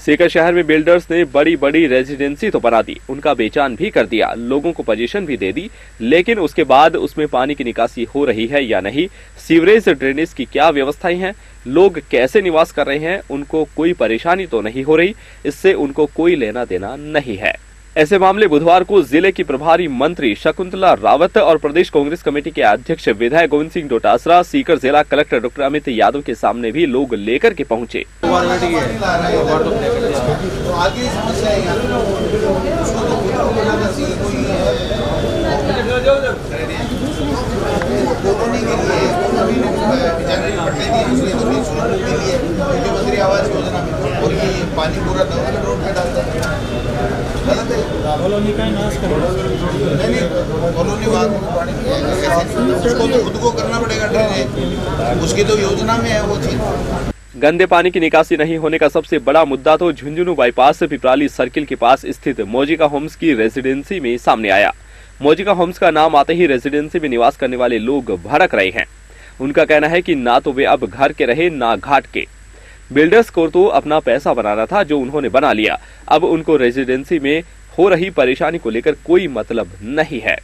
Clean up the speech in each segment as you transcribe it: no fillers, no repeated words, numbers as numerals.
सीकर शहर में बिल्डर्स ने बड़ी बड़ी रेजिडेंसी तो बना दी, उनका बेचान भी कर दिया, लोगों को पोजीशन भी दे दी, लेकिन उसके बाद उसमें पानी की निकासी हो रही है या नहीं, सीवरेज ड्रेनेज की क्या व्यवस्थाएं हैं, लोग कैसे निवास कर रहे हैं, उनको कोई परेशानी तो नहीं हो रही, इससे उनको कोई लेना देना नहीं है। ऐसे मामले बुधवार को जिले की प्रभारी मंत्री शकुंतला रावत और प्रदेश कांग्रेस कमेटी के अध्यक्ष विधायक गोविंद सिंह डोटासरा, सीकर जिला कलेक्टर डॉक्टर अमित यादव के सामने भी लोग लेकर के पहुंचे। पानी पूरा रोड पे डालता है, गलत है। कॉलोनी का नाश कर नहीं, कॉलोनी उसको तो खुद को करना पड़ेगा ड्रेनेज, उसकी तो योजना में है वो चीज। गंदे पानी की निकासी नहीं होने का सबसे बड़ा मुद्दा तो झुंझुनू बाईपास पिपराली सर्किल के पास स्थित मोजिका होम्स की रेजिडेंसी में सामने आया। मोजिका होम्स का नाम आते ही रेजिडेंसी में निवास करने वाले लोग भड़क रहे हैं। उनका कहना है कि ना तो वे अब घर के रहे ना घाट के। बिल्डर्स को तो अपना पैसा बनाना था जो उन्होंने बना लिया, अब उनको रेजिडेंसी में हो रही परेशानी को लेकर कोई मतलब नहीं है।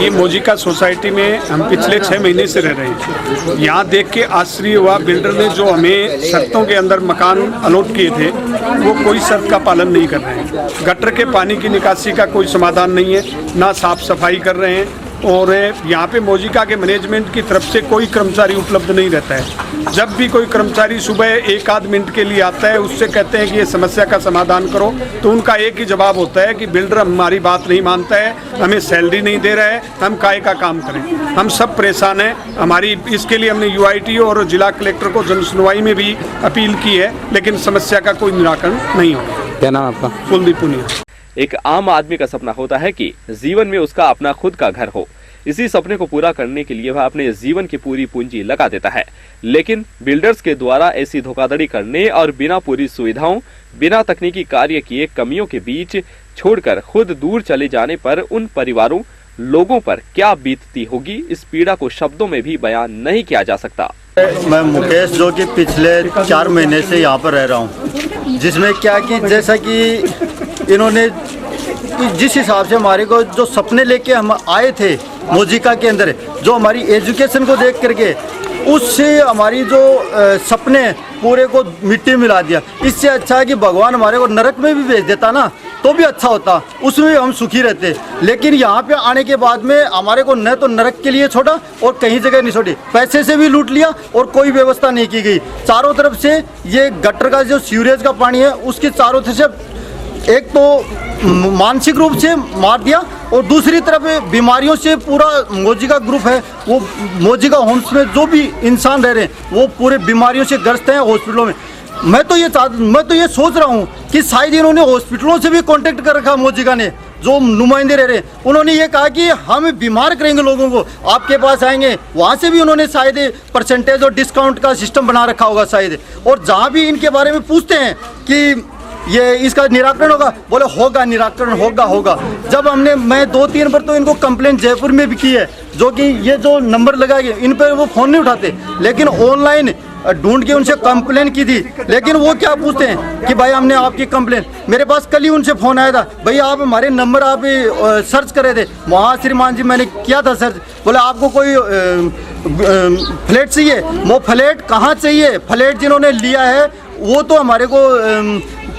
ये मोजिका सोसाइटी में हम पिछले 6 महीने से रह रहे हैं। यहाँ देख के आश्चर्य हुआ, बिल्डर ने जो हमें शर्तों के अंदर मकान अलॉट किए थे वो कोई शर्त का पालन नहीं कर रहे हैं। गटर के पानी की निकासी का कोई समाधान नहीं है, ना साफ सफाई कर रहे हैं, और यहाँ पे मोजिका के मैनेजमेंट की तरफ से कोई कर्मचारी उपलब्ध नहीं रहता है। जब भी कोई कर्मचारी सुबह 1-आध मिनट के लिए आता है, उससे कहते हैं कि ये समस्या का समाधान करो, तो उनका एक ही जवाब होता है कि बिल्डर हमारी बात नहीं मानता है, हमें सैलरी नहीं दे रहा है, हम काहे का काम करें। हम सब परेशान हैं। हमारी इसके लिए हमने UIT और जिला कलेक्टर को जन सुनवाई में भी अपील की है, लेकिन समस्या का कोई निराकरण नहीं हो। क्या नाम आपका? कुलदीप पुनिया। एक आम आदमी का सपना होता है कि जीवन में उसका अपना खुद का घर हो। इसी सपने को पूरा करने के लिए वह अपने जीवन की पूरी पूंजी लगा देता है, लेकिन बिल्डर्स के द्वारा ऐसी धोखाधड़ी करने और बिना पूरी सुविधाओं, बिना तकनीकी कार्य किए कमियों के बीच छोड़कर खुद दूर चले जाने पर उन परिवारों, लोगों पर क्या बीतती होगी, इस पीड़ा को शब्दों में भी बयान नहीं किया जा सकता। मैं मुकेश, जो कि पिछले 4 महीने से यहाँ पर रह रहा हूँ, जिसमें क्या कि जैसा कि इन्होंने जिस हिसाब से हमारे को जो सपने लेके हम आए थे मोजिका के अंदर, जो हमारी एजुकेशन को देख करके उससे हमारी जो सपने पूरे को मिट्टी मिला दिया। इससे अच्छा है कि भगवान हमारे को नरक में भी भेज देता ना, तो भी अच्छा होता, उसमें हम सुखी रहते। लेकिन यहाँ पे आने के बाद में हमारे को न तो नरक के लिए छोड़ा और कहीं जगह नहीं छोड़ी, पैसे से भी लूट लिया और कोई व्यवस्था नहीं की गई। चारों तरफ से ये गटर का जो सीवरेज का पानी है उसके चारों तरफ से एक तो मानसिक रूप से मार दिया, और दूसरी तरफ बीमारियों से पूरा मोजिका ग्रुप है, वो मोजिका होम्स में जो भी इंसान रह रहे हैं वो पूरे बीमारियों से ग्रस्त हैं हॉस्पिटलों में। मैं तो ये सोच रहा हूँ कि शायद इन्होंने हॉस्पिटलों से भी कांटेक्ट कर रखा मोजिका ने, जो नुमाइंदे रह रहे हैं, उन्होंने ये कहा कि हम बीमार करेंगे लोगों को, आपके पास आएंगे। वहाँ से भी उन्होंने शायद परसेंटेज और डिस्काउंट का सिस्टम बना रखा होगा शायद। और जहाँ भी इनके बारे में पूछते हैं कि ये इसका निराकरण होगा, बोले होगा, निराकरण होगा। जब मैं 2-3 बार तो इनको कंप्लेंट जयपुर में भी की है, जो कि ये जो नंबर लगाए इन पर वो फ़ोन नहीं उठाते, लेकिन ऑनलाइन ढूंढ के उनसे कंप्लेन की थी। लेकिन वो क्या पूछते हैं कि भाई हमने आपकी कंप्लेन, मेरे पास कल ही उनसे फ़ोन आया था, भैया आप हमारे नंबर आप सर्च करे थे, वहाँ श्रीमान जी मैंने किया था सर्च, बोले आपको कोई फ्लैट चाहिए। वो फ्लैट कहाँ चाहिए, फ्लैट जिन्होंने लिया है वो तो हमारे को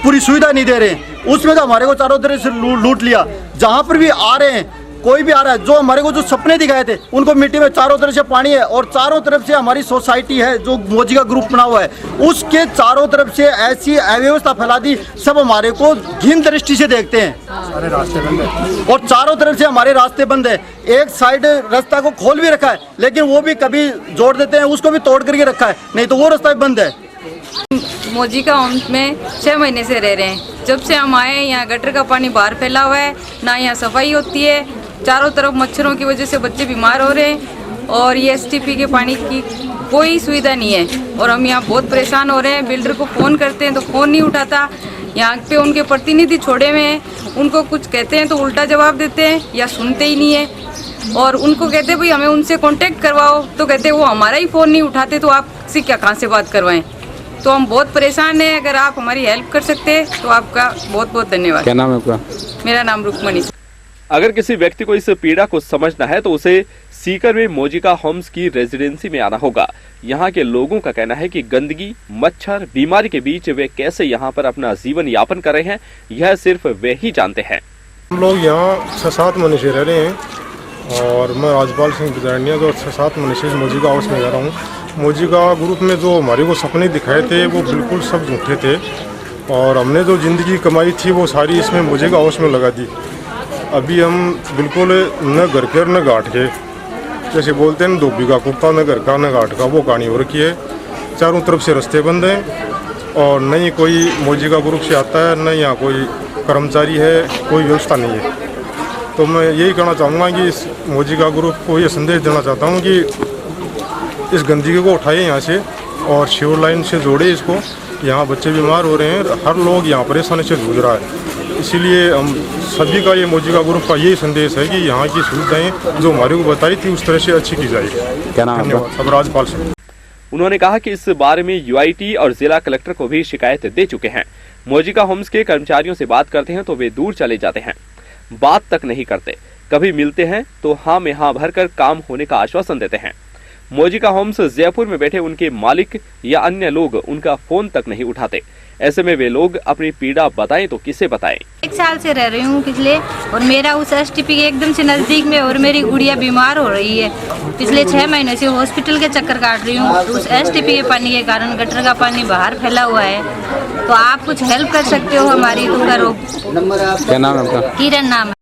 पूरी सुविधा नहीं दे रहे, उसमें तो हमारे को चारों तरफ से लूट लिया। जहाँ पर भी आ रहे हैं, कोई भी आ रहा है, जो हमारे को जो सपने दिखाए थे उनको मिट्टी में चारों तरफ से पानी है, और चारों तरफ से हमारी सोसाइटी है जो मोजिका ग्रुप बना हुआ है, उसके चारों तरफ से ऐसी अव्यवस्था फैला दी, सब हमारे को घिन दृष्टि से देखते हैं, सारे रास्ते बंद है, और चारों तरफ से हमारे रास्ते बंद है। एक साइड रास्ता को खोल भी रखा है, लेकिन वो भी कभी जोड़ देते हैं, उसको भी तोड़ करके रखा है, नहीं तो वो रास्ता भी बंद है। मोजिका होम्स में 6 महीने से रह रहे हैं। जब से हम आए यहाँ गटर का पानी बाहर फैला हुआ है, ना यहाँ सफाई होती है, चारों तरफ मच्छरों की वजह से बच्चे बीमार हो रहे हैं, और ये STP के पानी की कोई सुविधा नहीं है, और हम यहाँ बहुत परेशान हो रहे हैं। बिल्डर को फ़ोन करते हैं तो फ़ोन नहीं उठाता, यहाँ पे उनके प्रतिनिधि छोड़े हुए हैं, उनको कुछ कहते हैं तो उल्टा जवाब देते हैं या सुनते ही नहीं है, और उनको कहते हैं भाई हमें उनसे कांटेक्ट करवाओ, तो कहते हैं वो हमारा ही फ़ोन नहीं उठाते, तो आपसे क्या कहाँ से बात करवाएं। तो हम बहुत परेशान हैं। अगर आप हमारी हेल्प कर सकते हैं तो आपका बहुत बहुत धन्यवाद। क्या नाम है आपका? मेरा नाम रुक्मणी। अगर किसी व्यक्ति को इस पीड़ा को समझना है तो उसे सीकर में मोजिका होम्स की रेजिडेंसी में आना होगा। यहाँ के लोगों का कहना है कि गंदगी, मच्छर, बीमारी के बीच वे कैसे यहाँ पर अपना जीवन यापन कर रहे हैं, यह सिर्फ वे ही जानते हैं। हम लोग यहाँ 6-7 मनुष्य रह रहे हैं और मैं राजपाल सिंह बिजारनिया जो 6-7 मनुष्य मोजिका हाउस में रह रहा हूँ। मोजिका ग्रुप में जो हमारे को सपने दिखाए थे वो बिल्कुल सब झूठे थे और हमने जो ज़िंदगी कमाई थी वो सारी इसमें मोजिका हाउस में लगा दी। अभी हम बिल्कुल न घर के न घाट के, जैसे बोलते हैं न धोबी का कुत्ता, न घर का न घाट का, वो कहानी हो रखी है। चारों तरफ से रास्ते बंद हैं और न ही कोई मोजिका ग्रुप से आता है, न यहाँ कोई कर्मचारी है, कोई व्यवस्था नहीं है। तो मैं यही कहना चाहूँगा कि इस मोजिका ग्रुप को ये संदेश देना चाहता हूँ कि इस गंदगी को उठाए यहाँ से और शिवर लाइन से जोड़े इसको। यहाँ बच्चे बीमार हो रहे हैं, हर लोग यहाँ परेशानी से जूझ रहा है। इसीलिए हम सभी का ये मोजिका ग्रुप का यही संदेश है कि यहाँ की सुविधाएं जो हमारे को बताई थी उस तरह से अच्छी की जाए। क्या नाम है आपका? धन्यवाद। सब राजपाल सिंह। उन्होंने कहा कि इस बारे में यूआईटी और जिला कलेक्टर को भी शिकायत दे चुके हैं। मोजिका होम्स के कर्मचारियों से बात करते हैं तो वे दूर चले जाते हैं, बात तक नहीं करते। कभी मिलते हैं तो हाँ में हाँ भरकर काम होने का आश्वासन देते हैं। मोजिका होम्स जयपुर में बैठे उनके मालिक या अन्य लोग उनका फोन तक नहीं उठाते। ऐसे में वे लोग अपनी पीड़ा बताएं तो किसे बताएं। 1 साल से रह रही हूँ पिछले, और मेरा उस एसटीपी के एकदम से नज़दीक में, और मेरी गुड़िया बीमार हो रही है। पिछले 6 महीने से हॉस्पिटल के चक्कर काट रही हूँ। तो उस एसटीपी के पानी के कारण गटर का पानी बाहर फैला हुआ है। तो आप कुछ हेल्प कर सकते हो हमारी, तो करो। क्या नाम है आपका? किरण नाम है।